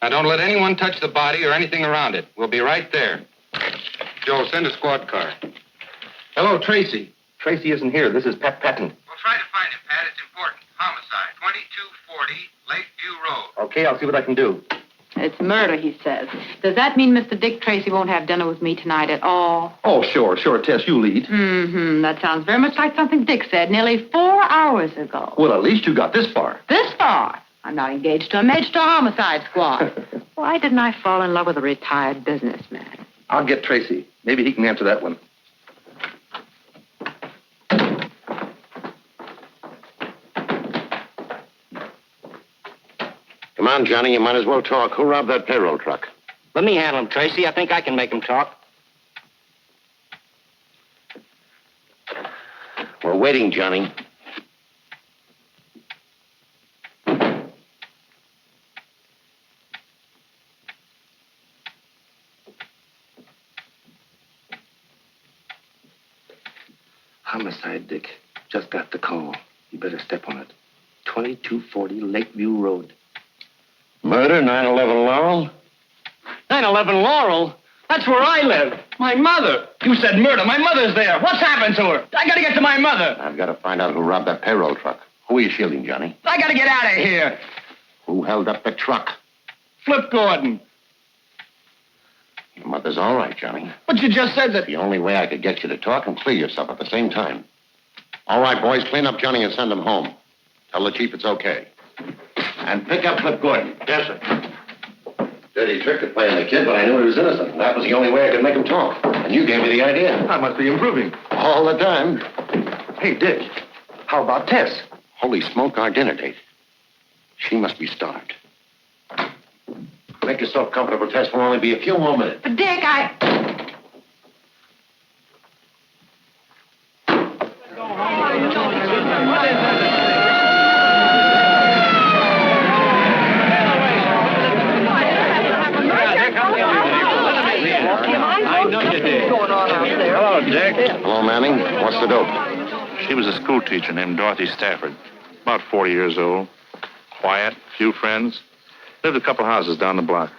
Now, don't let anyone touch the body or anything around it. We'll be right there. Joe, send a squad car. Hello, Tracy. Tracy isn't here. This is Pat Patton. We'll try to find him, Pat. It's important. Homicide, 2240 Lakeview Road. Okay, I'll see what I can do. It's murder, he says. Does that mean Mr. Dick Tracy won't have dinner with me tonight at all? Oh, sure, Tess, you lead. Mm-hmm. That sounds very much like something Dick said nearly 4 hours ago. Well, at least you got this far. This far? I'm not engaged to a Major homicide squad. Why didn't I fall in love with a retired businessman? I'll get Tracy. Maybe he can answer that one. Come on, Johnny, you might as well talk. Who robbed that payroll truck? Let me handle him, Tracy. I think I can make him talk. We're waiting, Johnny. Homicide, Dick. Just got the call. You better step on it. 2240 Lakeview Road. Murder, 911 Laurel? 911 Laurel? That's where I live. My mother. You said murder. My mother's there. What's happened to her? I gotta get to my mother. I've got to find out who robbed that payroll truck. Who are you shielding, Johnny? I gotta get out of here. Who held up the truck? Flip Gordon. Your mother's all right, Johnny. But you just said that. The only way I could get you to talk and clear yourself at the same time. All right, boys, clean up Johnny and send him home. Tell the chief it's okay. And pick up Flip Gordon. Yes, sir. Dirty trick to play on the kid, but I knew he was innocent. That was the only way I could make him talk. And you gave me the idea. I must be improving. All the time. Hey, Dick, how about Tess? Holy smoke, our dinner date. She must be starved. Make yourself comfortable, Tess. We'll only be a few more minutes. But, Dick, Hello, Dick. Hello, Manning. What's the dope? She was a school teacher named Dorothy Stafford. About 40 years old. Quiet, few friends. Lived a couple houses down the block.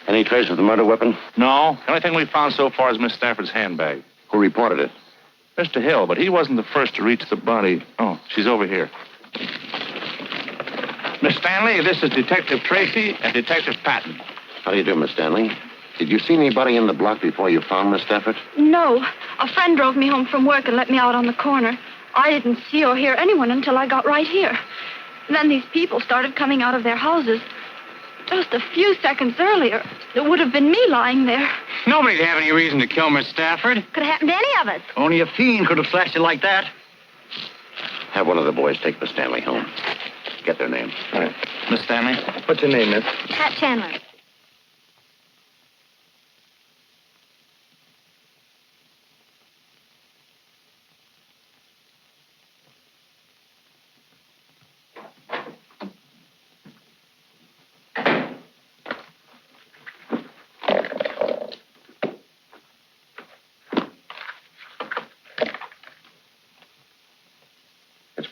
Any trace of the murder weapon? No. The only thing we found so far is Miss Stafford's handbag. Who reported it? Mr. Hill, but he wasn't the first to reach the body. Oh, she's over here. Miss Stanley, this is Detective Tracy and Detective Patton. How do you do, Miss Stanley? Did you see anybody in the block before you found Miss Stafford? No. A friend drove me home from work and let me out on the corner. I didn't see or hear anyone until I got right here. Then these people started coming out of their houses. Just a few seconds earlier, it would have been me lying there. Nobody'd have any reason to kill Miss Stafford. Could have happened to any of us. Only a fiend could have slashed it like that. Have one of the boys take Miss Stanley home. Get their names. All right. Miss Stanley? What's your name, miss? Pat Chandler.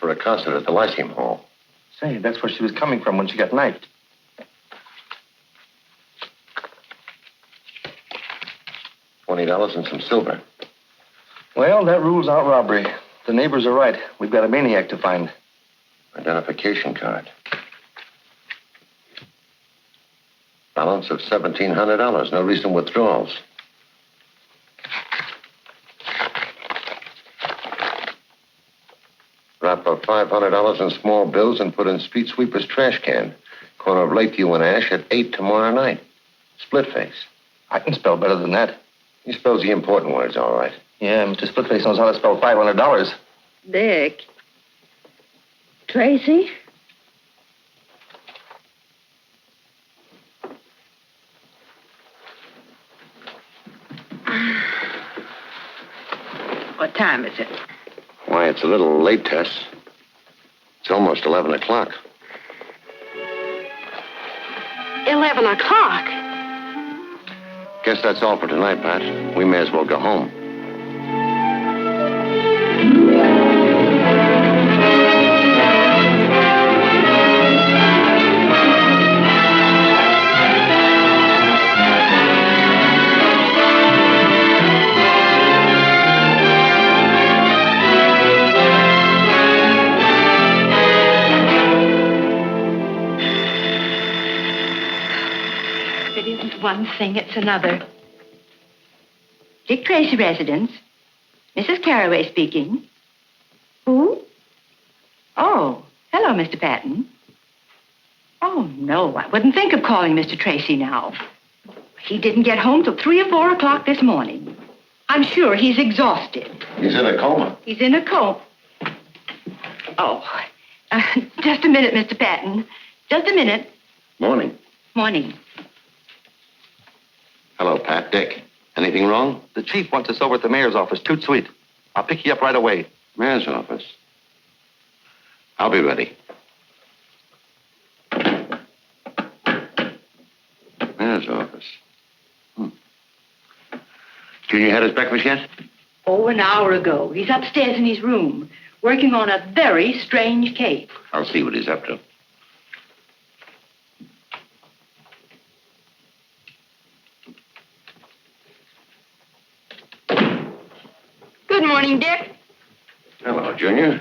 For a concert at the Lyceum Hall. Say, that's where she was coming from when she got knifed. $20 and some silver. Well, that rules out robbery. The neighbors are right. We've got a maniac to find. Identification card. Balance of $1,700. No recent withdrawals. Drop of $500 in small bills and put in street sweeper's trash can. Corner of Lakeview and Ash at 8 tomorrow night. Splitface. I can spell better than that. He spells the important words all right. Yeah, Mr. Splitface knows how to spell $500. Dick. Tracy? What time is it? Why, it's a little late, Tess. It's almost 11 o'clock. 11 o'clock? Guess that's all for tonight, Pat. We may as well go home. one thing, it's another. Dick Tracy residence. Mrs. Carraway speaking. Who? Oh, hello, Mr. Patton. Oh, no, I wouldn't think of calling Mr. Tracy now. He didn't get home till 3 or 4 o'clock this morning. I'm sure he's exhausted. He's in a coma. He's in a coma. Oh, just a minute, Mr. Patton. Just a minute. Morning. Morning. Hello, Pat. Dick. Anything wrong? The chief wants us over at the mayor's office. Toot sweet. I'll pick you up right away. Mayor's office. I'll be ready. Mayor's office. Junior had his breakfast yet? Oh, an hour ago. He's upstairs in his room, working on a very strange case. I'll see what he's up to. Good morning, Dick. Hello, Junior.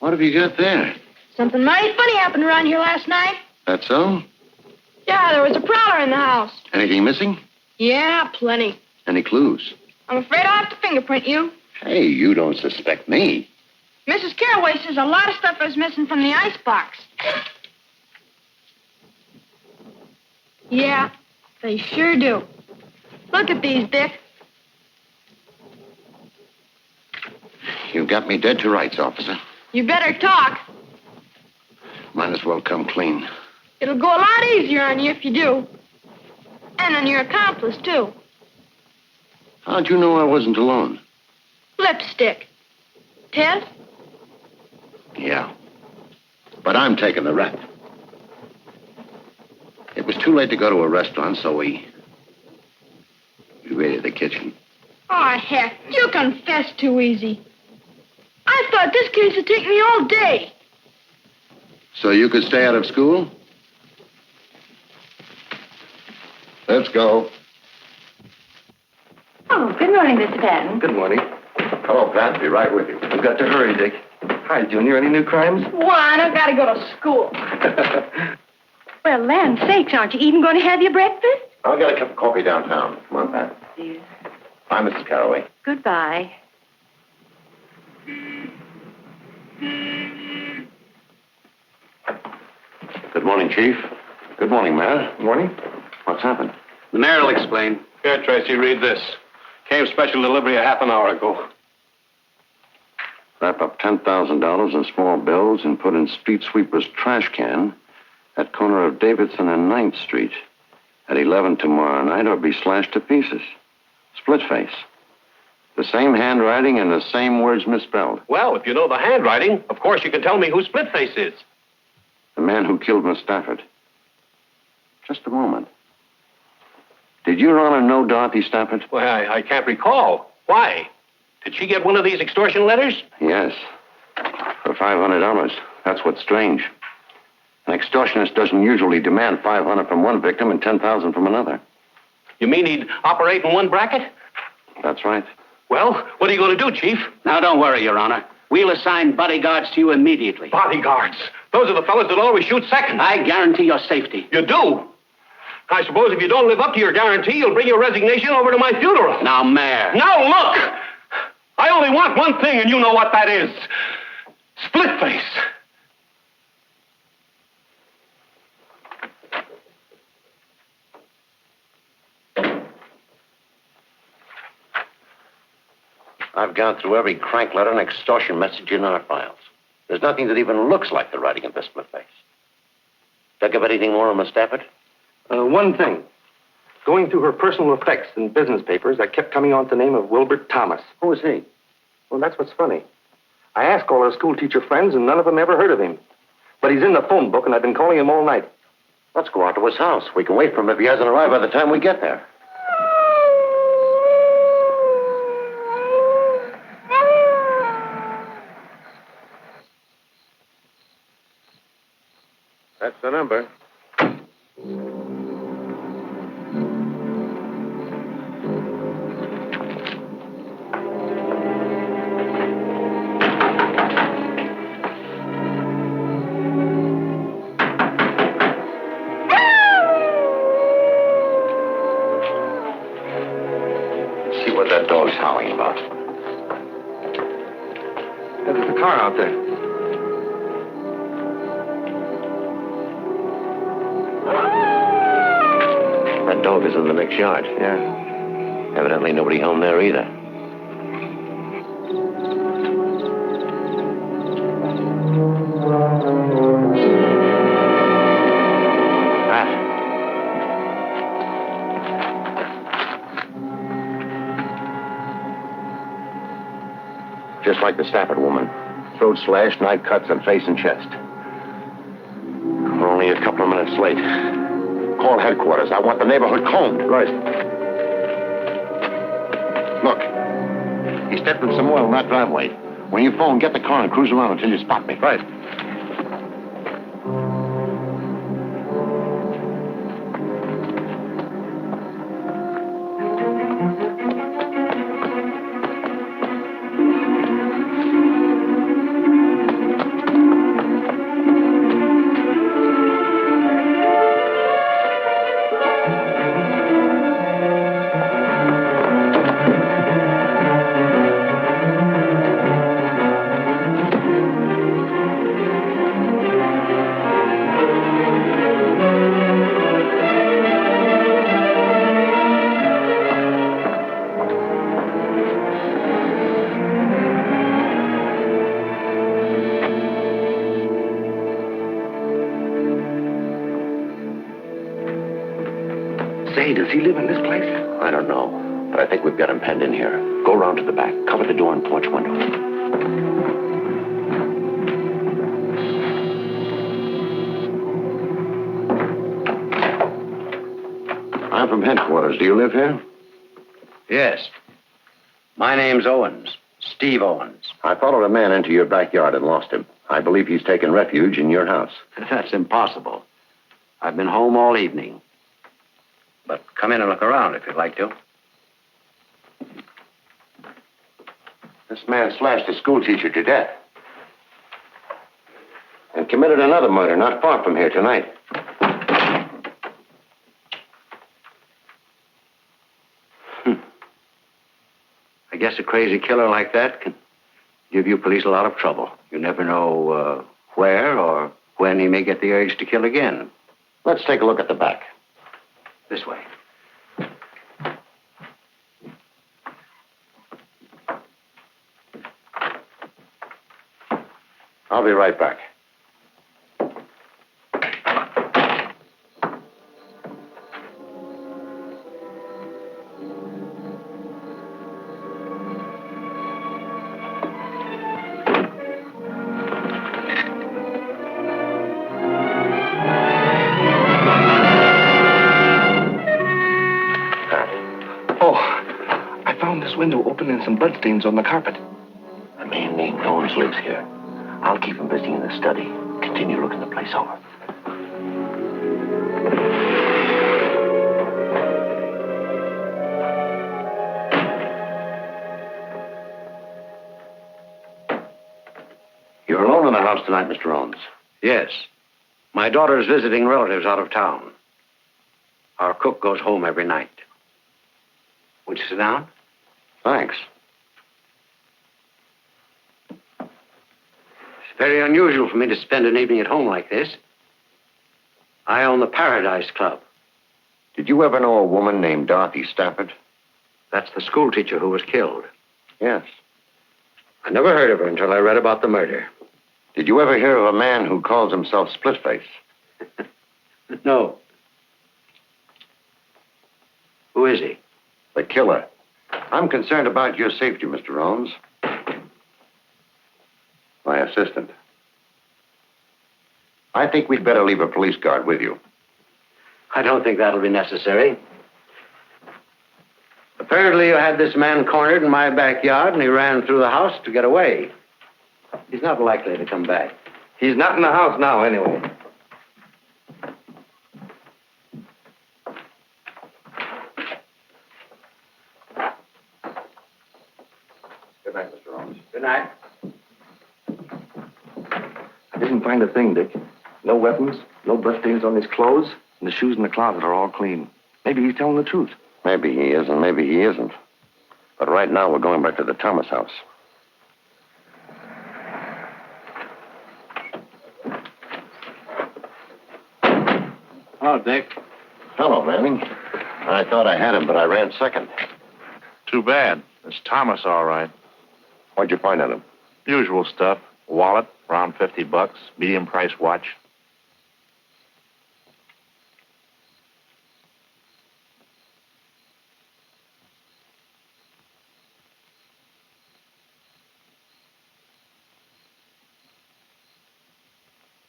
What have you got there? Something mighty funny happened around here last night. That so? Yeah, there was a prowler in the house. Anything missing? Yeah, plenty. Any clues? I'm afraid I'll have to fingerprint you. Hey, you don't suspect me. Mrs. Carraway says a lot of stuff is missing from the icebox. Yeah, they sure do. Look at these, Dick. You got me dead to rights, officer. You better talk. Might as well come clean. It'll go a lot easier on you if you do. And on your accomplice, too. How'd you know I wasn't alone? Lipstick. Tess? Yeah. But I'm taking the rap. It was too late to go to a restaurant, so we raided the kitchen. Oh, heck, you confess too easy. I thought this case would take me all day. So you could stay out of school? Let's go. Oh, good morning, Mr. Patton. Good morning. Hello, Pat. Be right with you. I've got to hurry, Dick. Hi, Junior. Any new crimes? One, I've got to go to school. Well, land sakes, aren't you even going to have your breakfast? I'll get a cup of coffee downtown. Come on, Pat. Dear. Bye, Mrs. Carraway. Goodbye. Good morning, Chief. Good morning, Mayor. Morning. What's happened? The mayor will explain. Here, Tracy, read this. Came special delivery a half an hour ago. Wrap up $10,000 in small bills and put in street sweeper's trash can at corner of Davidson and 9th Street at 11 tomorrow night or be slashed to pieces. Splitface. The same handwriting and the same words misspelled. Well, if you know the handwriting, of course you can tell me who Splitface is. The man who killed Miss Stafford. Just a moment. Did Your Honor know Dorothy Stafford? Well, I can't recall. Why? Did she get one of these extortion letters? Yes. For $500. That's what's strange. An extortionist doesn't usually demand $500 from one victim and $10,000 from another. You mean he'd operate in one bracket? That's right. Well, what are you going to do, Chief? Now, don't worry, Your Honor. We'll assign bodyguards to you immediately. Bodyguards. Those are the fellas that always shoot second. I guarantee your safety. You do? I suppose if you don't live up to your guarantee, you'll bring your resignation over to my funeral. Now, Mayor. Now, look! I only want one thing, and you know what that is. Splitface. I've gone through every crank letter and extortion message in our files. There's nothing that even looks like the writing of this Splitface. Think of anything more on Miss Stafford? One thing. Going through her personal effects and business papers, I kept coming on to the name of Wilbert Thomas. Who is he? Well, that's what's funny. I asked all her school teacher friends, and none of them ever heard of him. But he's in the phone book, and I've been calling him all night. Let's go out to his house. We can wait for him if he hasn't arrived by the time we get there. That's the number. he's howling about? There's a car out there. That dog is in the next yard. Yeah. Evidently nobody home there either. Just like the Stafford woman. Throat slashed, knife cuts on face and chest. We're only a couple of minutes late. Call headquarters. I want the neighborhood combed. Right. Look, he stepped in some oil in that driveway. When you phone, get the car and cruise around until you spot me. Right. Say, does he live in this place? I don't know, but I think we've got him penned in here. Go around to the back. Cover the door and porch window. I'm from headquarters. Do you live here? Yes. My name's Owens. Steve Owens. I followed a man into your backyard and lost him. I believe he's taken refuge in your house. That's impossible. I've been home all evening. But come in and look around if you'd like to. This man slashed a schoolteacher to death. And committed another murder not far from here tonight. I guess a crazy killer like that can give you police a lot of trouble. You never know where or when he may get the urge to kill again. Let's take a look at the back. This way. I'll be right back. Window open and some bloodstains on the carpet. A man named Owens lives here. I'll keep him busy in the study. Continue looking the place over. You're alone in the house tonight, Mr. Owens. Yes. My daughter's visiting relatives out of town. Our cook goes home every night. Would you sit down? Thanks. It's very unusual for me to spend an evening at home like this. I own the Paradise Club. Did you ever know a woman named Dorothy Stafford? That's the schoolteacher who was killed. Yes. I never heard of her until I read about the murder. Did you ever hear of a man who calls himself Splitface? No. Who is he? The killer. I'm concerned about your safety, Mr. Owens. My assistant. I think we'd better leave a police guard with you. I don't think that'll be necessary. Apparently you had this man cornered in my backyard and he ran through the house to get away. He's not likely to come back. He's not in the house now, anyway. Good night, Mr. Owens. Good night. I didn't find a thing, Dick. No weapons, no bloodstains on his clothes, and the shoes in the closet are all clean. Maybe he's telling the truth. Maybe he is and maybe he isn't. But right now, we're going back to the Thomas house. Hello, Dick. Hello, Manning. I thought I had him, but I ran second. Too bad. It's Thomas, all right. What'd you find on him? Usual stuff. Wallet, around $50. Medium price watch.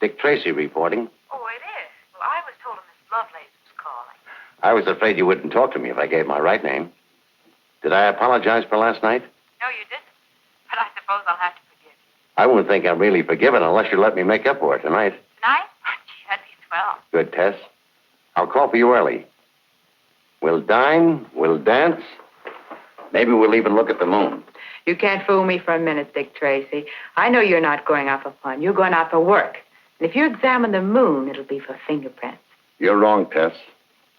Dick Tracy reporting. Oh, it is? Well, I was told Miss Lovelace was calling. I was afraid you wouldn't talk to me if I gave my right name. Did I apologize for last night? No, you didn't. But I suppose I'll have to forgive you. I won't think I'm really forgiven unless you let me make up for it tonight. Tonight? Gee, that'd be swell. Good, Tess. I'll call for you early. We'll dine, we'll dance. Maybe we'll even look at the moon. You can't fool me for a minute, Dick Tracy. I know you're not going out for fun. You're going out for work. And if you examine the moon, it'll be for fingerprints. You're wrong, Tess.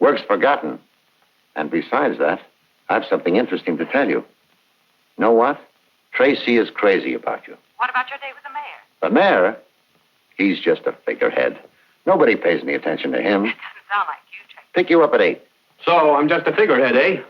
Work's forgotten. And besides that, I have something interesting to tell you. Know what? Tracy is crazy about you. What about your day with the mayor? The mayor? He's just a figurehead. Nobody pays any attention to him. That doesn't sound like you, Tracy. Pick you up at 8. So I'm just a figurehead, eh?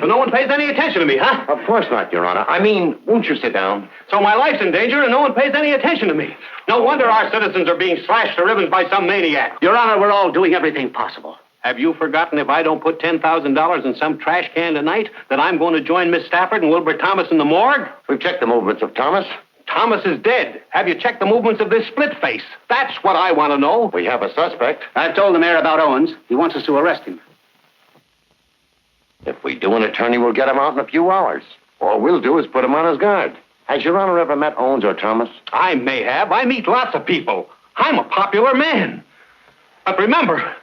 So no one pays any attention to me, huh? Of course not, Your Honor. I mean, won't you sit down? So my life's in danger and no one pays any attention to me. No wonder our citizens are being slashed to ribbons by some maniac. Your Honor, we're all doing everything possible. Have you forgotten if I don't put $10,000 in some trash can tonight that I'm going to join Miss Stafford and Wilbur Thomas in the morgue? We've checked the movements of Thomas. Thomas is dead. Have you checked the movements of this Splitface? That's what I want to know. We have a suspect. I've told the mayor about Owens. He wants us to arrest him. If we do, an attorney will get him out in a few hours. All we'll do is put him on his guard. Has Your Honor ever met Owens or Thomas? I may have. I meet lots of people. I'm a popular man. But remember,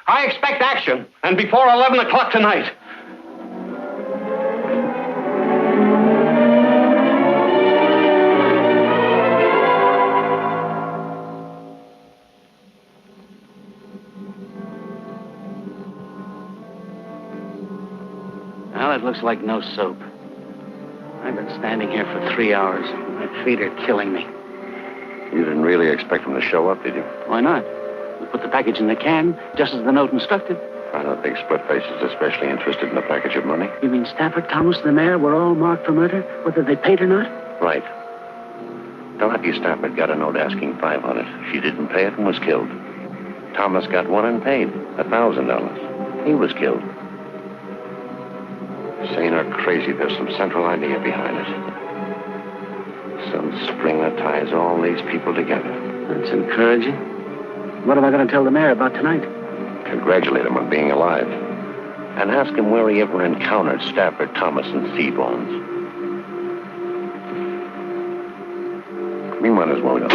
I expect action, and before 11 o'clock tonight. Well, it looks like no soap. I've been standing here for 3 hours. My feet are killing me. You didn't really expect him to show up, did you? Why not? We put the package in the can, just as the note instructed. I don't think Splitface is especially interested in a package of money. You mean Stafford, Thomas, and the mayor were all marked for murder, whether they paid or not? Right. Dorothy Stafford got a note asking $500. She didn't pay it and was killed. Thomas got one and paid $1,000. He was killed. Sane or crazy, there's some central idea behind it. Some spring that ties all these people together. That's encouraging. What am I going to tell the mayor about tonight? Congratulate him on being alive. And ask him where he ever encountered Stafford, Thomas, and Seabones. We might as well go.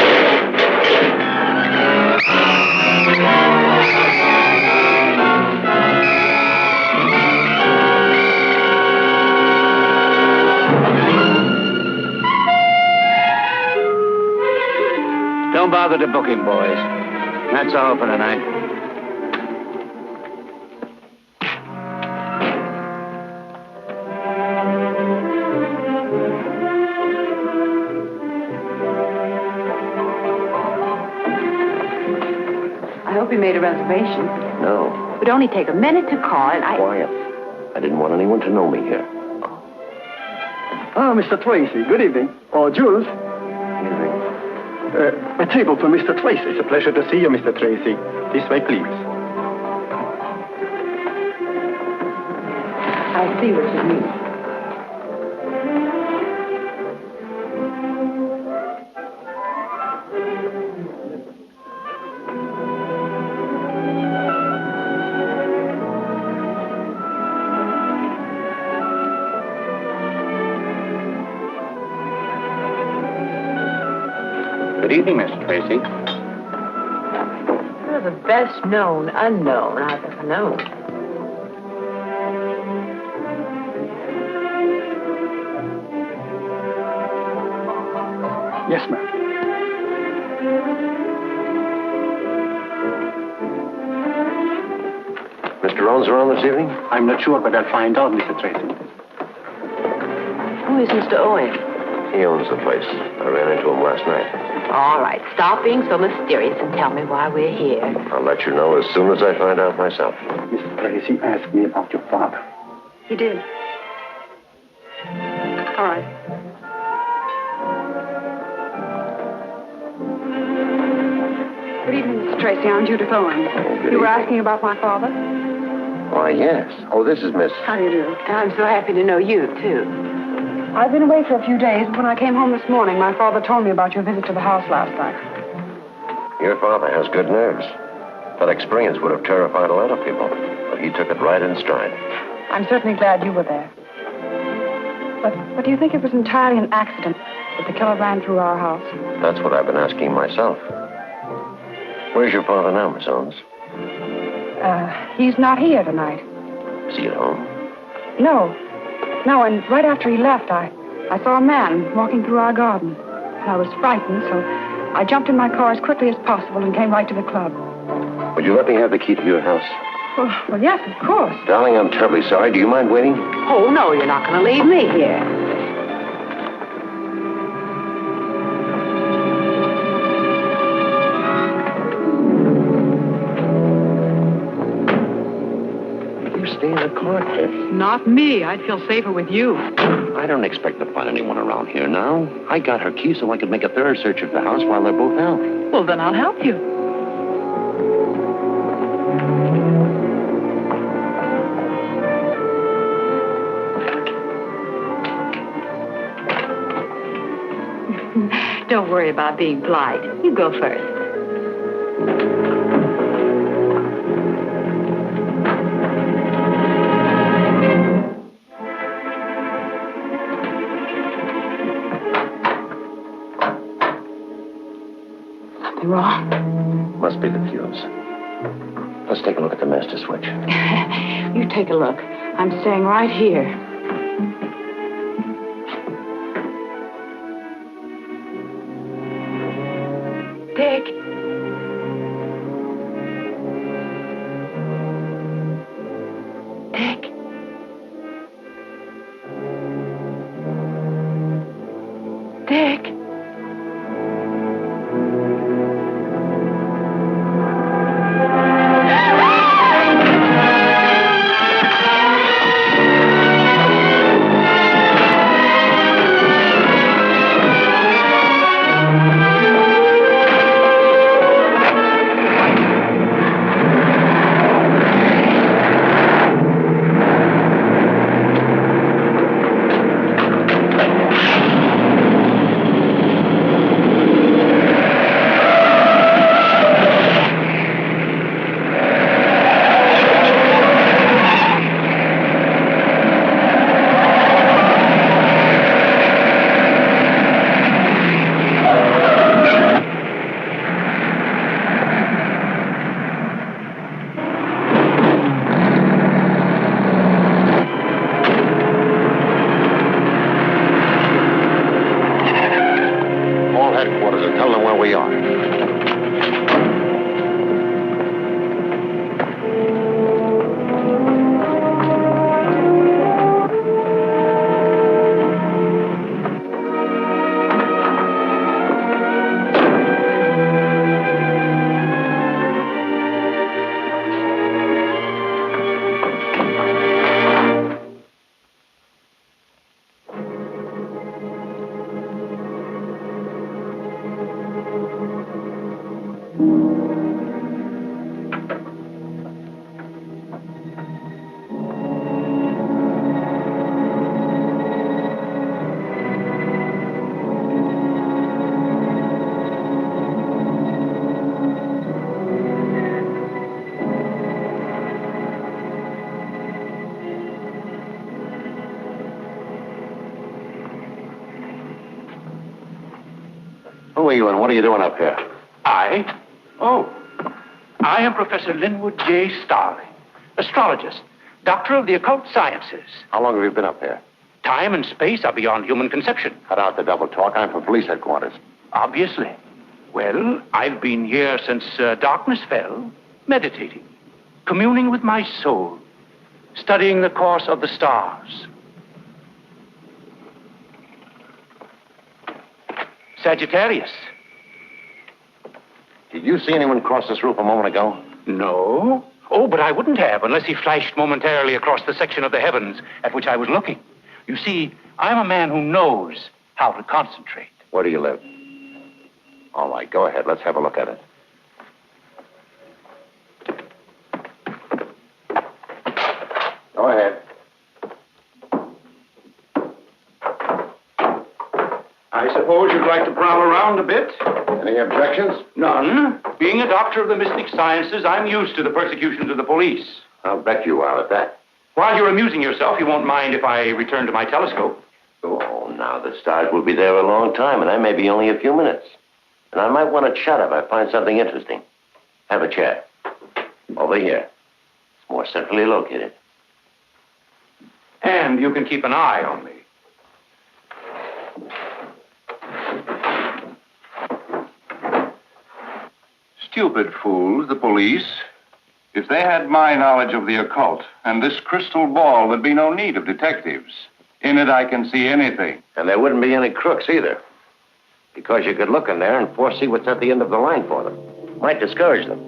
Don't bother to book him, boys. That's all for tonight. I hope you made a reservation. No. It would only take a minute to call, and Quiet. I didn't want anyone to know me here. Ah, Mr. Tracy, good evening. Oh, Jules. A table for Mr. Tracy. It's a pleasure to see you, Mr. Tracy. This way, please. I'll see what you mean. Good evening, Mr. Tracy. You're the best known unknown I've ever known. Yes, ma'am. Mr. Chaperones around this evening? I'm not sure, but I'll find out, Mr. Tracy. Who is Mr. Owen? He owns the place. I ran into him last night. All right, stop being so mysterious and tell me why we're here. I'll let you know as soon as I find out myself. Mr. Tracy asked me about your father. He did. All right. Good evening, Mr. Tracy. I'm Judith Owen. You were asking about my father? Why, yes. Oh, this is Miss... How do you do? I'm so happy to know you, too. I've been away for a few days, but when I came home this morning, my father told me about your visit to the house last night. Your father has good nerves. That experience would have terrified a lot of people, but he took it right in stride. I'm certainly glad you were there. But do you think it was entirely an accident that the killer ran through our house? That's what I've been asking myself. Where's your father now, Miss Owens? He's not here tonight. Is he at home? No, and right after he left, I saw a man walking through our garden. And I was frightened, so I jumped in my car as quickly as possible and came right to the club. Would you let me have the key to your house? Well, yes, of course. Darling, I'm terribly sorry. Do you mind waiting? Oh, no, you're not going to leave me here. Stay in the car, Tiff. Not me. I'd feel safer with you. I don't expect to find anyone around here now. I got her key so I could make a thorough search of the house while they're both out. Well, then I'll help you. Don't worry about being polite. You go first. Wrong. Must be the fuse. Let's take a look at the master switch. You take a look. I'm staying right here. Dick. Dick. Dick. Who are you and what are you doing up here? I am Professor Linwood J. Starling, astrologist, doctor of the occult sciences. How long have you been up here? Time and space are beyond human conception. Cut out the double talk. I'm from police headquarters. Obviously. Well, I've been here since darkness fell, meditating. communing with my soul, studying the course of the stars. Sagittarius. Did you see anyone cross this roof a moment ago? No. Oh, but I wouldn't have unless he flashed momentarily across the section of the heavens at which I was looking. You see, I'm a man who knows how to concentrate. Where do you live? All right, go ahead. Let's have a look at it. Go ahead. I suppose you'd like to prowl around a bit? Any objections? None. Being a doctor of the mystic sciences, I'm used to the persecutions of the police. I'll bet you are at that. While you're amusing yourself, you won't mind if I return to my telescope. Oh, now the stars will be there a long time, and I may be only a few minutes. And I might want to chat if I find something interesting. Have a chair. Over here. It's more centrally located. And you can keep an eye on me. Stupid fools, the police. If they had my knowledge of the occult and this crystal ball, there'd be no need of detectives. In it, I can see anything. And there wouldn't be any crooks either. Because you could look in there and foresee what's at the end of the line for them. Might discourage them.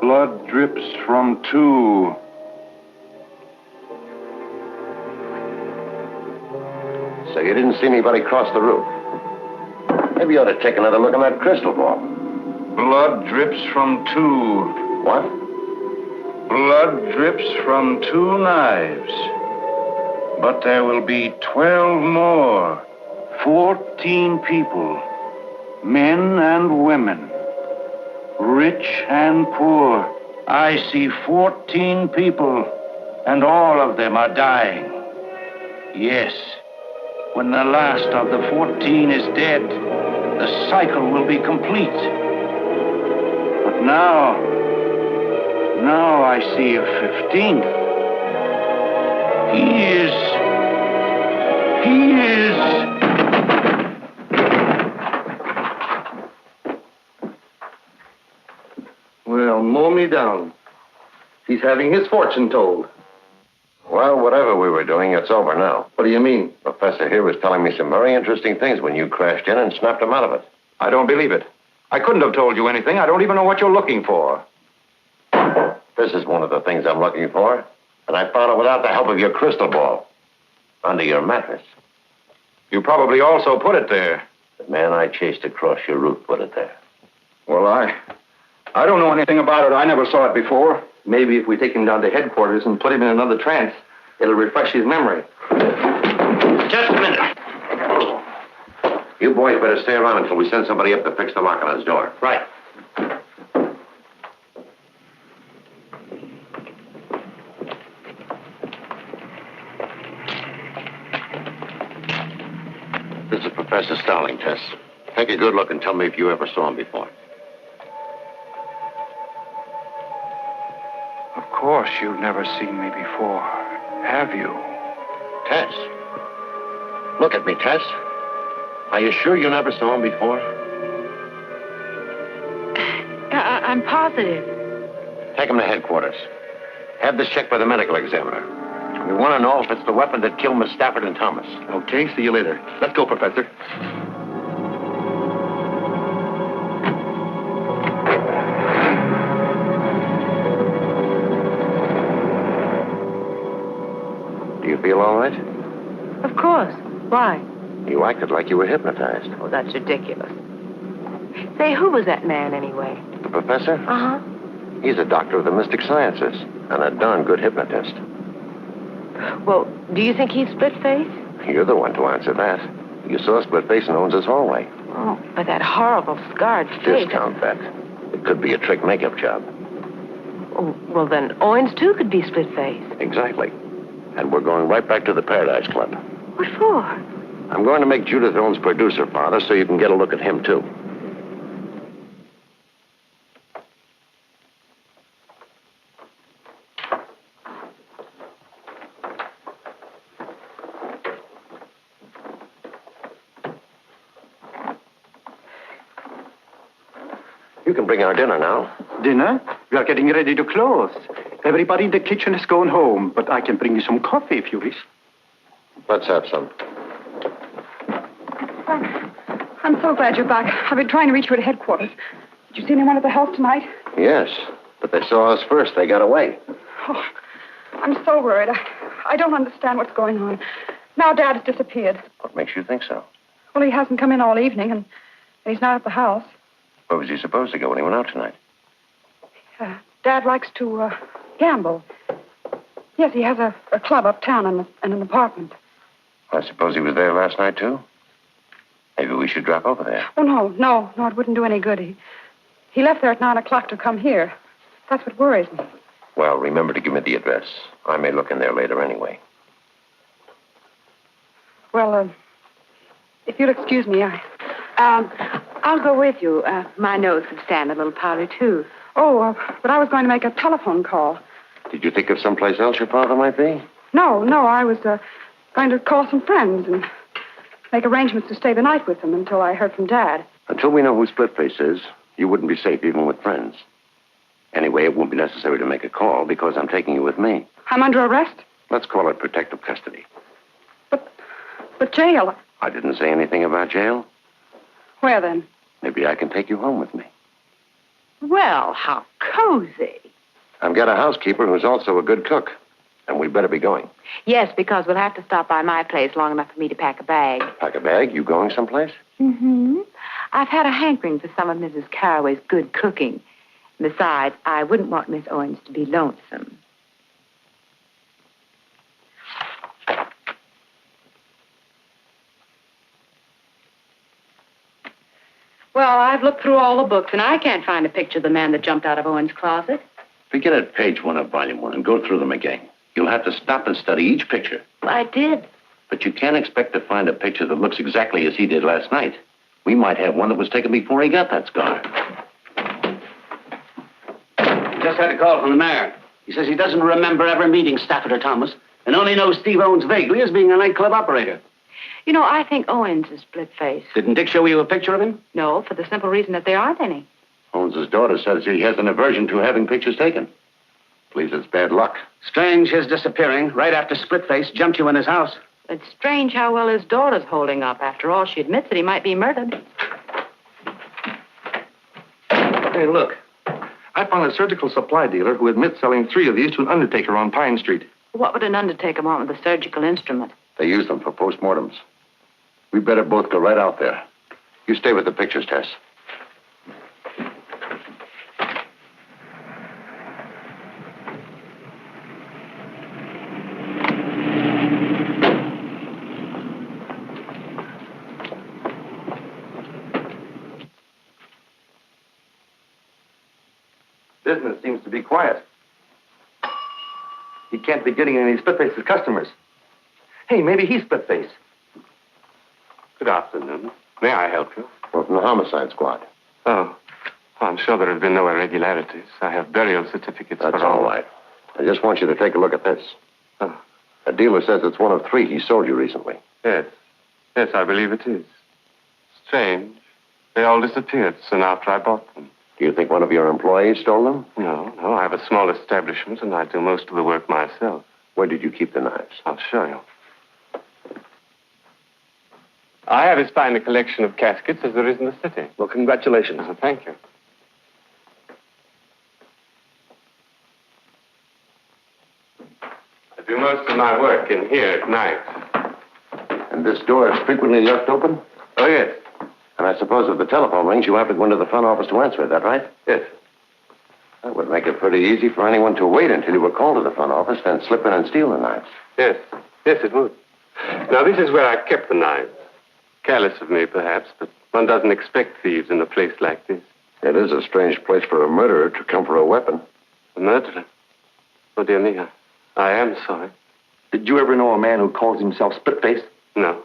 Blood drips from two. So you didn't see anybody cross the roof. Maybe you ought to take another look at that crystal ball. Blood drips from two. What? Blood drips from two knives. But there will be 12 more. 14 people. Men and women. Rich and poor. I see 14 people, and all of them are dying. Yes. When the last of the 14 is dead, the cycle will be complete. But now I see a 15th. He is... Well, mow me down. He's having his fortune told. Well, whatever we were doing, it's over now. What do you mean? Professor here was telling me some very interesting things when you crashed in and snapped him out of it. I don't believe it. I couldn't have told you anything. I don't even know what you're looking for. This is one of the things I'm looking for. And I found it without the help of your crystal ball. Under your mattress. You probably also put it there. The man I chased across your roof put it there. Well, I don't know anything about it. I never saw it before. Maybe if we take him down to headquarters and put him in another trance, it'll refresh his memory. Just a minute. You boys better stay around until we send somebody up to fix the lock on his door. Right. This is Professor Starling, Tess. Take a good look and tell me if you ever saw him before. Of course, you've never seen me before, have you? Tess. Look at me, Tess. Are you sure you never saw him before? I'm positive. Take him to headquarters. Have this checked by the medical examiner. We want to know if it's the weapon that killed Miss Stafford and Thomas. Okay, see you later. Let's go, Professor. Do you feel all right? Of course. Why? You acted like you were hypnotized. Oh, that's ridiculous. Say, who was that man anyway? The professor? Uh-huh. He's a doctor of the mystic sciences and a darn good hypnotist. Well, do you think he's Splitface? You're the one to answer that. You saw Splitface in Owens' hallway. Oh, but that horrible scarred face. Discount that. It could be a trick makeup job. Oh, well, then Owens, too, could be Splitface. Exactly. And we're going right back to the Paradise Club. What for? I'm going to make Judith Owens producer, Father, so you can get a look at him, too. You can bring our dinner now. Dinner? We are getting ready to close. Everybody in the kitchen is going home, but I can bring you some coffee if you wish. Let's have some. I'm so glad you're back. I've been trying to reach you at headquarters. Did you see anyone at the house tonight? Yes, but they saw us first. They got away. Oh, I'm so worried. I don't understand what's going on. Now Dad has disappeared. What makes you think so? Well, he hasn't come in all evening, and he's not at the house. Where was he supposed to go when he went out tonight? Dad likes to gamble. Yes, he has a club uptown and an apartment. I suppose he was there last night, too? Maybe we should drop over there. Oh, no, it wouldn't do any good. He left there at 9 o'clock to come here. That's what worries me. Well, remember to give me the address. I may look in there later anyway. Well, if you'll excuse me, I'll go with you. My nose could stand a little powder, too. Oh, but I was going to make a telephone call. Did you think of someplace else your father might be? No, I was going to call some friends and make arrangements to stay the night with them until I heard from Dad. Until we know who Splitface is, you wouldn't be safe even with friends. Anyway, it won't be necessary to make a call because I'm taking you with me. I'm under arrest? Let's call it protective custody. But jail. I didn't say anything about jail. Where then? Maybe I can take you home with me. Well, how cozy. I've got a housekeeper who's also a good cook, and we'd better be going. Yes, because we'll have to stop by my place long enough for me to pack a bag. Pack a bag? You going someplace? Mm-hmm. I've had a hankering for some of Mrs. Carraway's good cooking. Besides, I wouldn't want Miss Owens to be lonesome. Well, I've looked through all the books, and I can't find a picture of the man that jumped out of Owen's closet. Begin at page 1 of volume 1 and go through them again. You'll have to stop and study each picture. I did. But you can't expect to find a picture that looks exactly as he did last night. We might have one that was taken before he got that scar. Just had a call from the mayor. He says he doesn't remember ever meeting Stafford or Thomas and only knows Steve Owens vaguely as being a nightclub operator. You know, I think Owens is Splitface. Didn't Dick show you a picture of him? No, for the simple reason that there aren't any. Owens' daughter says he has an aversion to having pictures taken. Believes it's bad luck. Strange his disappearing right after Splitface jumped you in his house. It's strange how well his daughter's holding up. After all, she admits that he might be murdered. Hey, look. I found a surgical supply dealer who admits selling 3 of these to an undertaker on Pine Street. What would an undertaker want with a surgical instrument? They use them for postmortems. We better both go right out there. You stay with the pictures, Tess. Business seems to be quiet. He can't be getting any Splitface's customers. Hey, maybe he's Splitface. Good afternoon. May I help you? We're from the homicide squad. Oh, I'm sure there have been no irregularities. I have burial certificates That's for all right. I just want you to take a look at this. Oh. A dealer says it's one of 3 he sold you recently. Yes. Yes, I believe it is. Strange. They all disappeared soon after I bought them. Do you think one of your employees stole them? No. I have a small establishment, and I do most of the work myself. Where did you keep the knives? I'll show you. I have as fine a collection of caskets as there is in the city. Well, congratulations. Oh, thank you. I do most of my work in here at night. And this door is frequently left open? Oh, yes. And I suppose if the telephone rings, you have to go into the front office to answer it, that right? Yes. That would make it pretty easy for anyone to wait until you were called to the front office, then slip in and steal the knives. Yes. Yes, it would. Now, this is where I kept the knives. Careless of me, perhaps, but one doesn't expect thieves in a place like this. It is a strange place for a murderer to come for a weapon. A murderer? Oh, dear me, I am sorry. Did you ever know a man who calls himself Splitface? No.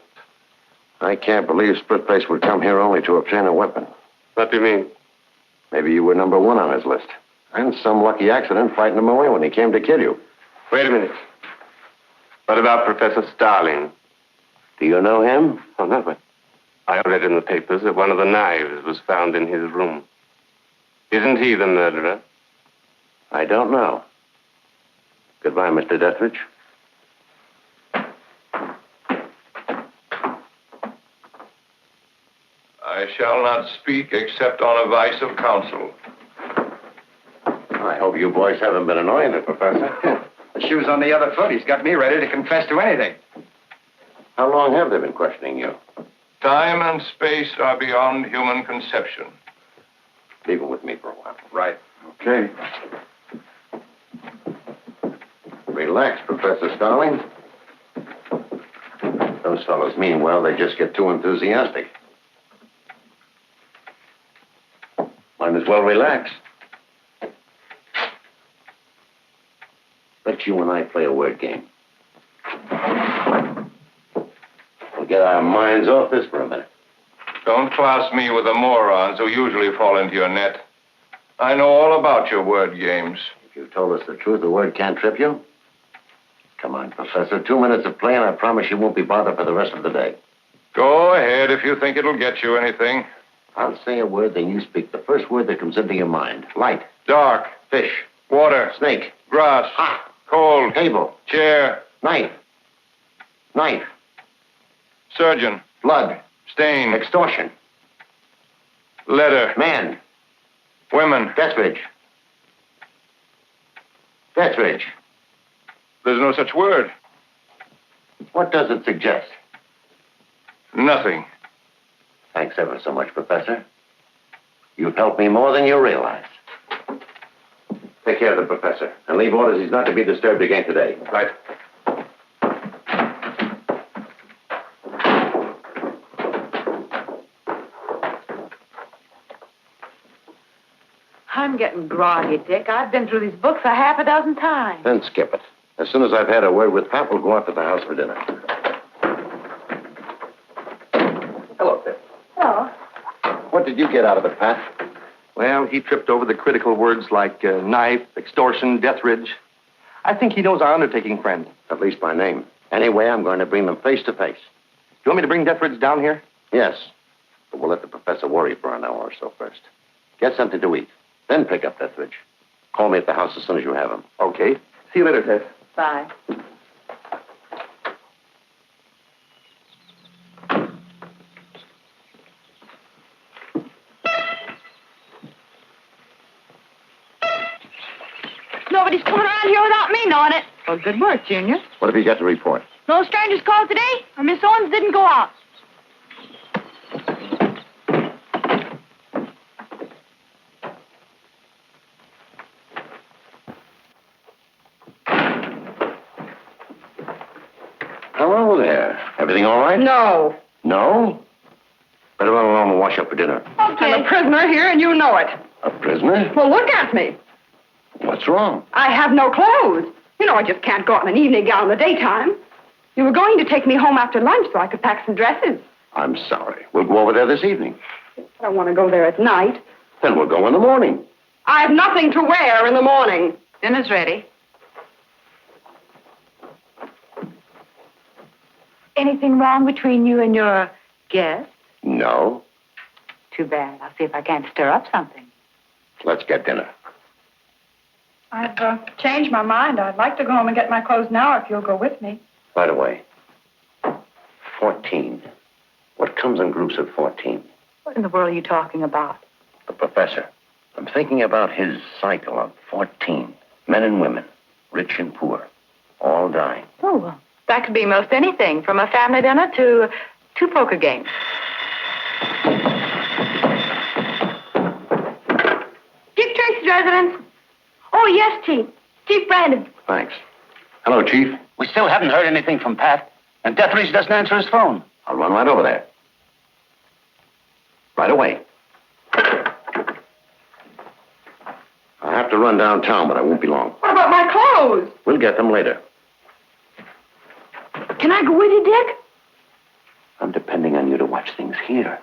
I can't believe Splitface would come here only to obtain a weapon. What do you mean? Maybe you were number 1 on his list. And some lucky accident frightened him away when he came to kill you. Wait a minute. What about Professor Starling? Do you know him? Oh, no, but I read in the papers that one of the knives was found in his room. Isn't he the murderer? I don't know. Goodbye, Mr. Dethridge. I shall not speak except on advice of counsel. I hope you boys haven't been annoying the professor. The shoe's on the other foot. He's got me ready to confess to anything. How long have they been questioning you? Time and space are beyond human conception. Leave it with me for a while. Right. Okay. Relax, Professor Starling. Those fellows mean well. They just get too enthusiastic. Might as well relax. Let you and I play a word game. We'll get our minds off this for a minute. Don't class me with the morons who usually fall into your net. I know all about your word games. If you told us the truth, the word can't trip you. Come on, Professor. 2 minutes of play, and I promise you won't be bothered for the rest of the day. Go ahead if you think it'll get you anything. I'll say a word, then you speak the first word that comes into your mind. Light. Dark. Fish. Water. Snake. Grass. Hot. Cold. Table. Chair. Knife. Knife. Surgeon. Blood. Stain. Extortion. Letter. Man. Women. Dethridge. Dethridge. There's no such word. What does it suggest? Nothing. Thanks ever so much, Professor. You've helped me more than you realize. Take care of the professor, and leave orders he's not to be disturbed again today. Right. I'm getting groggy, Dick. I've been through these books a half a dozen times. Then skip it. As soon as I've had a word with Pat, we'll go out to the house for dinner. Hello, Pip. Oh. What did you get out of it, Pat? Well, he tripped over the critical words like knife, extortion, Dethridge. I think he knows our undertaking friend. At least by name. Anyway, I'm going to bring them face to face. You want me to bring Dethridge down here? Yes. But we'll let the professor worry for an hour or so first. Get something to eat. Then pick up Dethridge. Call me at the house as soon as you have him. Okay. See you later, Tess. Bye. Nobody's coming around here without me knowing it. Well, good work, Junior. What have you got to report? No strangers called today, or Miss Owens didn't go out. Hello there. Everything all right? No. No? Better run along and wash up for dinner. Okay. I'm a prisoner here, and you know it. A prisoner? Well, look at me. What's wrong? I have no clothes. You know, I just can't go out in an evening gown in the daytime. You were going to take me home after lunch so I could pack some dresses. I'm sorry. We'll go over there this evening. I don't want to go there at night. Then we'll go in the morning. I have nothing to wear in the morning. Dinner's ready. Anything wrong between you and your guest? No. Too bad. I'll see if I can't stir up something. Let's get dinner. I've changed my mind. I'd like to go home and get my clothes now if you'll go with me. By the way, 14. What comes in groups of 14? What in the world are you talking about? The professor. I'm thinking about his cycle of 14. Men and women, rich and poor, all dying. Oh, well, that could be most anything, from a family dinner to 2 poker games. Dick Tracy's residence. Oh, yes, Chief. Chief Brandon. Thanks. Hello, Chief. We still haven't heard anything from Pat, and Dethridge doesn't answer his phone. I'll run right over there. Right away. I have to run downtown, but I won't be long. What about my clothes? We'll get them later. Can I go with you, Dick? I'm depending on you to watch things here.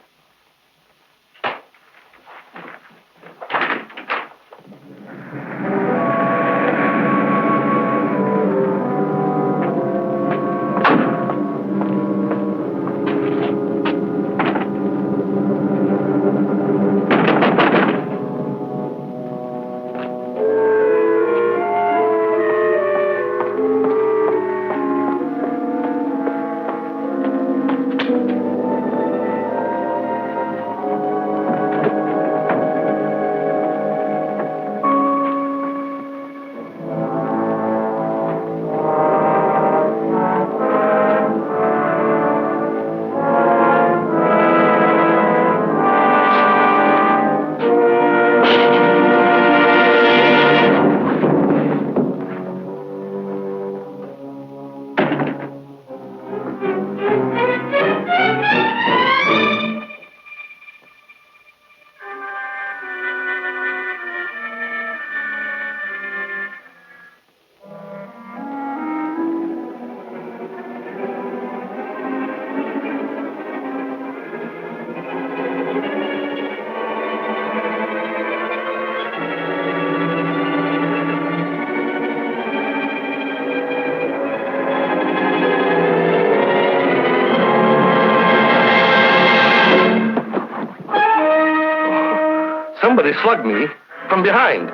Somebody slugged me from behind.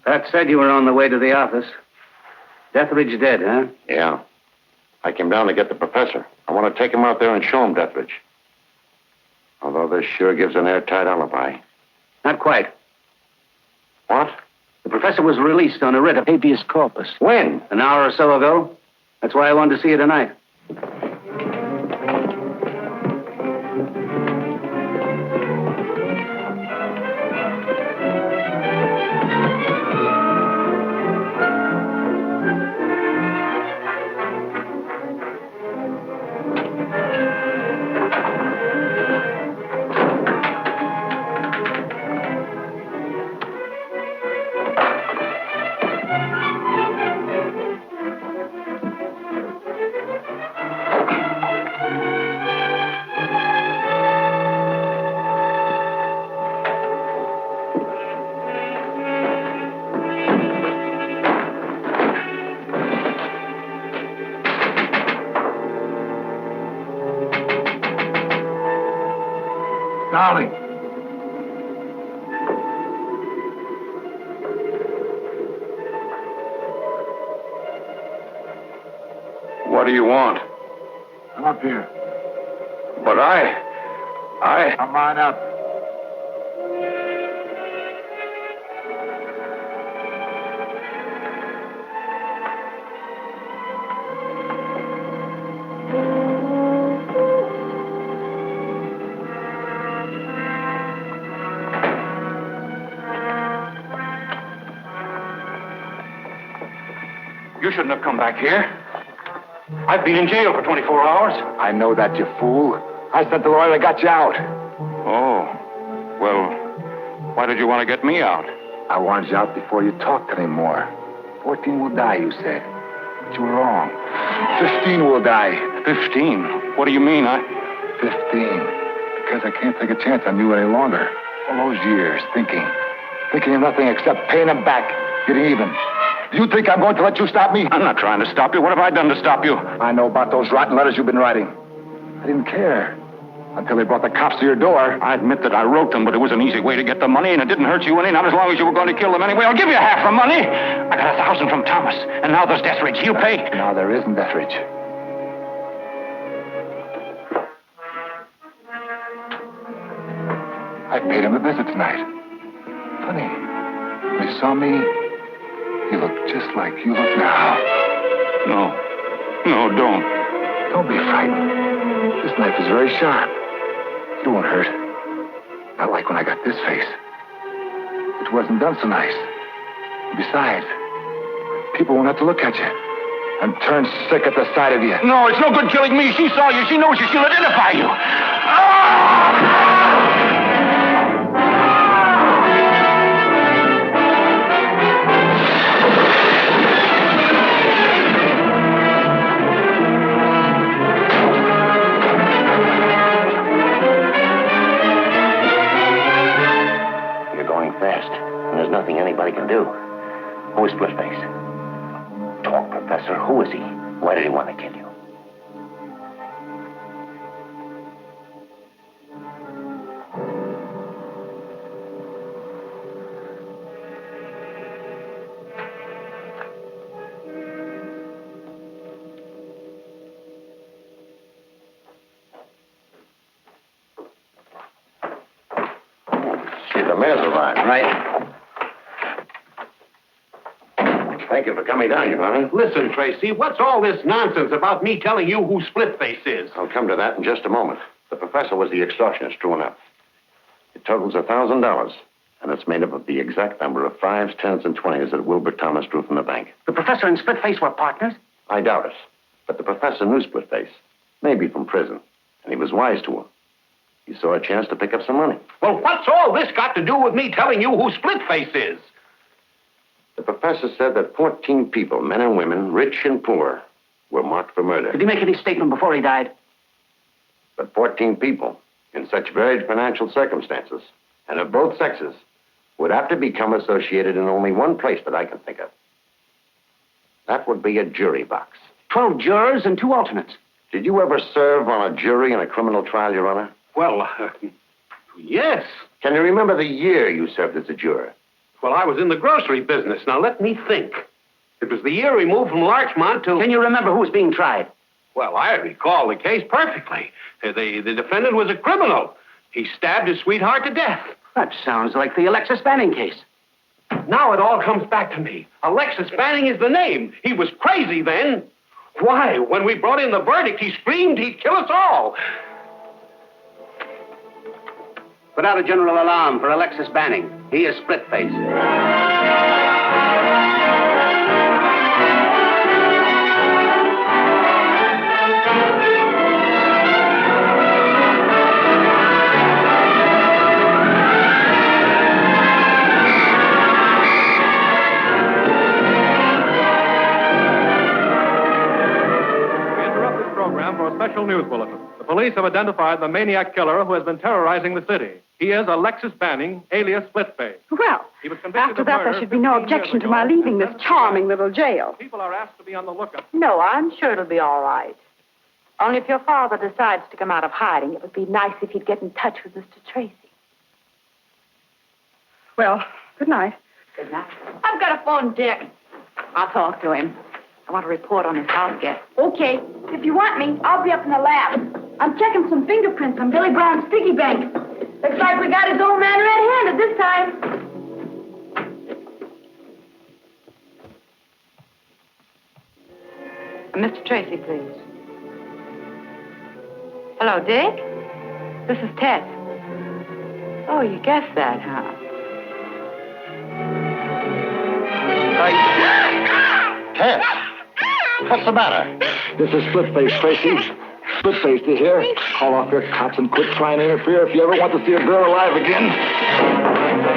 Pat said you were on the way to the office. Deathridge dead, huh? Yeah. I came down to get the professor. I want to take him out there and show him Deathridge. Although this sure gives an airtight alibi. Not quite. What? The professor was released on a writ of habeas corpus. When? An hour or so ago. That's why I wanted to see you tonight. Darling. What do you want? Come up here. But Come on up. You shouldn't have come back here. I've been in jail for 24 hours. I know that, you fool. I sent the lawyer that got you out. Oh. Well, why did you want to get me out? I wanted you out before you talked anymore. 14 will die, you said. But you were wrong. 15 will die. 15? What do you mean? 15. Because I can't take a chance on you any longer. All those years thinking of nothing except paying them back, getting even. Do you think I'm going to let you stop me? I'm not trying to stop you. What have I done to stop you? I know about those rotten letters you've been writing. I didn't care until they brought the cops to your door. I admit that I wrote them, but it was an easy way to get the money, and it didn't hurt you any, not as long as you were going to kill them anyway. I'll give you half the money. I got 1,000 from Thomas, and now there's Deathridge. He'll pay. Now there isn't Deathridge. I paid him a visit tonight. Funny. When he saw me, he looked just like you look now. No, don't. Don't be frightened. This knife is very sharp. It won't hurt. Not like when I got this face. It wasn't done so nice. Besides, people won't have to look at you and turn sick at the sight of you. No, it's no good killing me. She saw you. She knows you. She'll identify you. Fast, and there's nothing anybody can do. Who is Splitface? Talk, Professor. Who is he? Why did he want to kill you? The mayor's arrived. Right. Thank you for coming down, Your Honor. Listen, Tracy, what's all this nonsense about me telling you who Splitface is? I'll come to that in just a moment. The professor was the extortionist, true enough. It totals $1,000, and it's made up of the exact number of 5s, 10s, and 20s that Wilbur Thomas drew from the bank. The professor and Splitface were partners? I doubt it. But the professor knew Splitface, maybe from prison, and he was wise to him. He saw a chance to pick up some money. Well, what's all this got to do with me telling you who Splitface is? The professor said that 14 people, men and women, rich and poor, were marked for murder. Did he make any statement before he died? But 14 people, in such varied financial circumstances, and of both sexes, would have to become associated in only one place that I can think of. That would be a jury box. 12 jurors and 2 alternates. Did you ever serve on a jury in a criminal trial, Your Honor? Well, yes. Can you remember the year you served as a juror? Well, I was in the grocery business. Now, let me think. It was the year we moved from Larchmont to... Can you remember who was being tried? Well, I recall the case perfectly. The defendant was a criminal. He stabbed his sweetheart to death. That sounds like the Alexis Banning case. Now it all comes back to me. Alexis Banning is the name. He was crazy then. Why, when we brought in the verdict, he screamed he'd kill us all. Put out a general alarm for Alexis Banning. He is Splitface. For a special news bulletin. The police have identified the maniac killer who has been terrorizing the city. He is Alexis Banning, alias Splitface. Well, He was convicted after of that, murder there should be no 15 years objection to ago. my leaving this charming little jail. People are asked to be on the lookout. No, I'm sure it'll be all right. Only if your father decides to come out of hiding, it would be nice if he'd get in touch with Mr. Tracy. Well, good night. Good night. I've got a phone, Dick. I'll talk to him. I want to report on his house guest. Okay. If you want me, I'll be up in the lab. I'm checking some fingerprints on Billy Brown's piggy bank. Looks like we got his old man red-handed this time. Mr. Tracy, please. Hello, Dick? This is Ted. Oh, you guessed that, huh? Ted, what's the matter? This is Splitface, Tracy. Splitface, you hear? Call off your cops and quit trying to interfere if you ever want to see a girl alive again.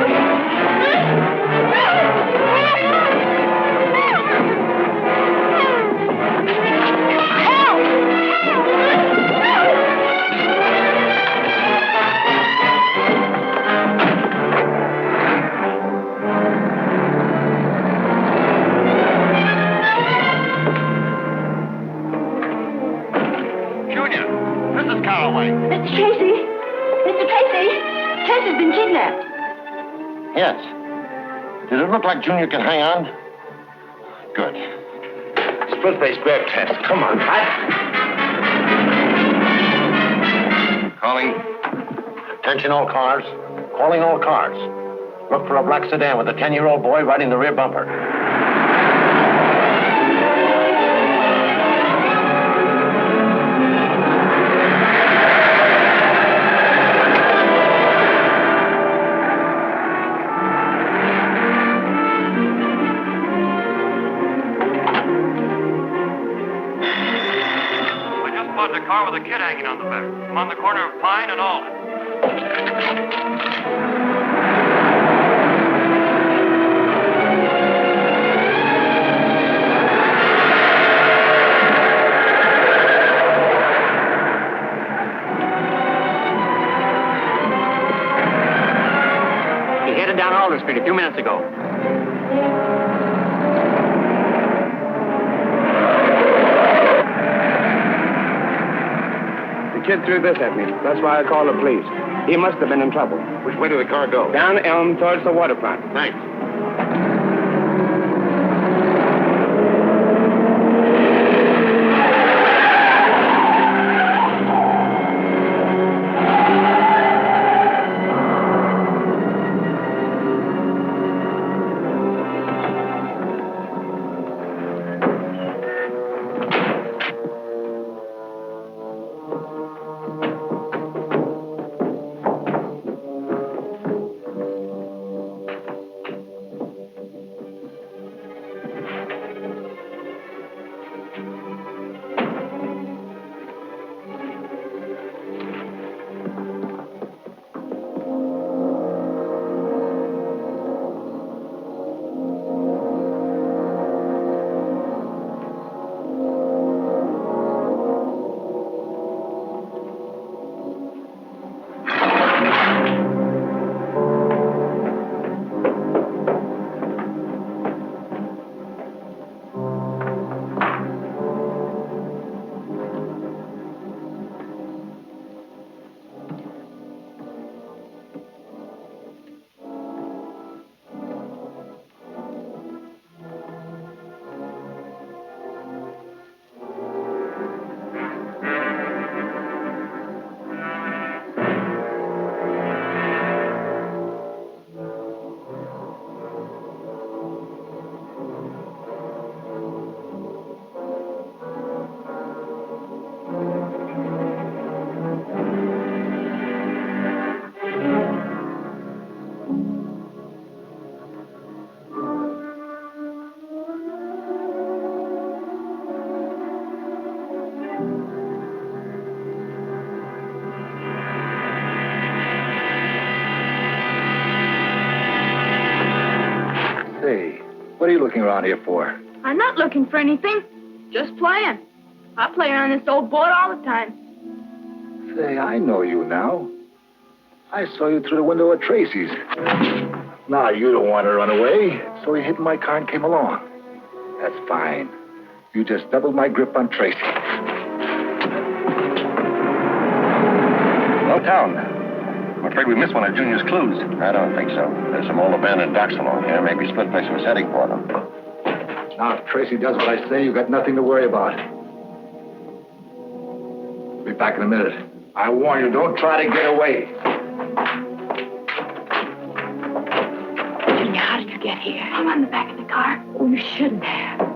Mr. Tracy! Mr. Tracy! Tracy's been kidnapped. Yes. Did it look like Junior can hang on? Good. Splitface, grab Ted. Come on. Calling. Attention all cars. Calling all cars. Look for a black sedan with a 10-year-old boy riding the rear bumper. A car with a kid hanging on the back. I'm on the corner of Pine and Alden. He headed down Alden Street a few minutes ago. The kid threw this at me. That's why I called the police. He must have been in trouble. Which way did the car go? Down Elm towards the waterfront. Thanks. Say, what are you looking around here for? I'm not looking for anything. Just playing. I play around this old board all the time. Say, I know you now. I saw you through the window at Tracy's. Now, you don't want to run away, so you hid in my car and came along. That's fine. You just doubled my grip on Tracy. No town. I'm afraid we missed one of Junior's clues. I don't think so. There's some old abandoned docks along here. Maybe Splitface was heading for them. Now, if Tracy does what I say, you've got nothing to worry about. Be back in a minute. I warn you, don't try to get away. Junior, how did you get here? I'm on the back of the car. Oh, you shouldn't have.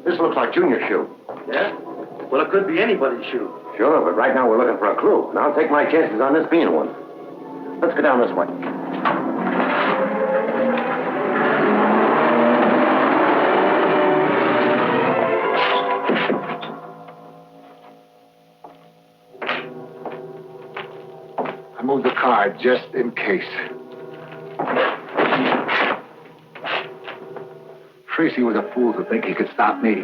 This looks like Junior's shoe. Yeah? Well, it could be anybody's shoe. Sure, but right now we're looking for a clue. And I'll take my chances on this being one. Let's go down this way. I moved the car just in case. Tracy was a fool to think he could stop me.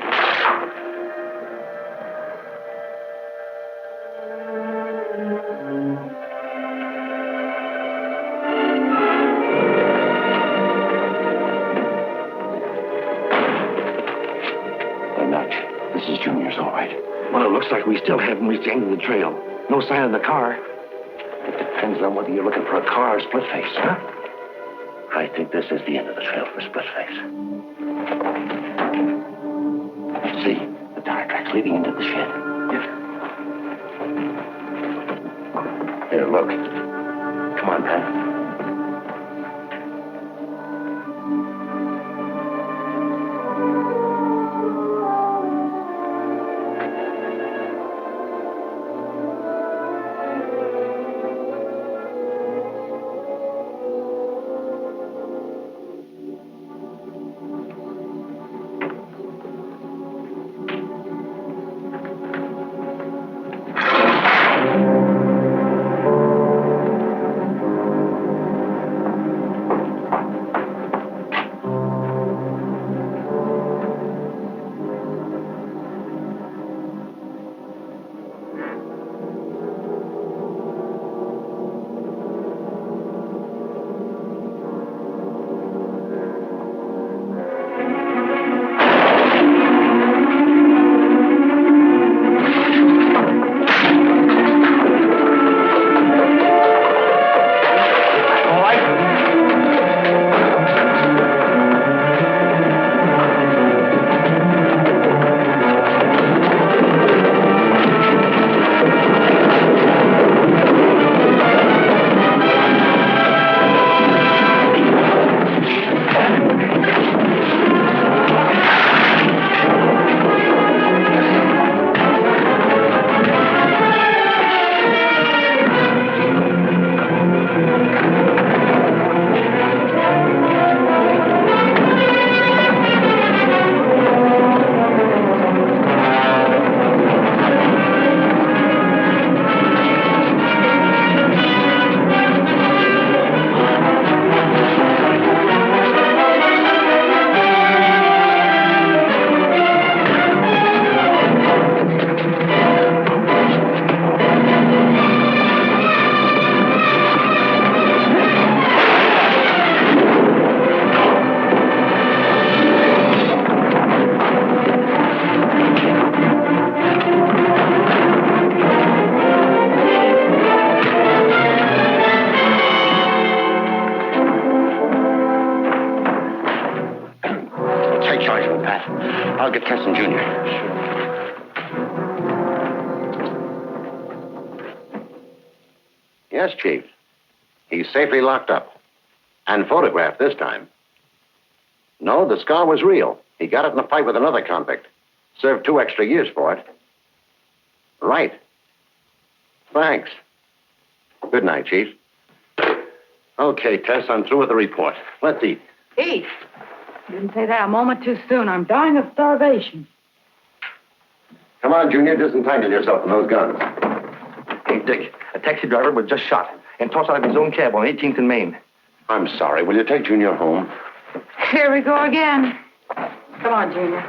This is Junior's, all right. Well, it looks like we still haven't reached the end of the trail. No sign of the car. It depends on whether you're looking for a car or Splitface, huh? I think this is the end of the trail for Splitface. See, the tire tracks leading into the shed. Here, look. Come on, Pat. I'll get Keston Jr. Yes, Chief. He's safely locked up. And photographed this time. No, the scar was real. He got it in a fight with another convict. Served 2 extra years for it. Right. Thanks. Good night, Chief. Okay, Tess, I'm through with the report. Let's eat. Eat. Didn't say that a moment too soon. I'm dying of starvation. Come on, Junior, disentangle yourself from those guns. Hey, Dick, a taxi driver was just shot and tossed out of his own cab on 18th and Main. I'm sorry. Will you take Junior home? Here we go again. Come on, Junior.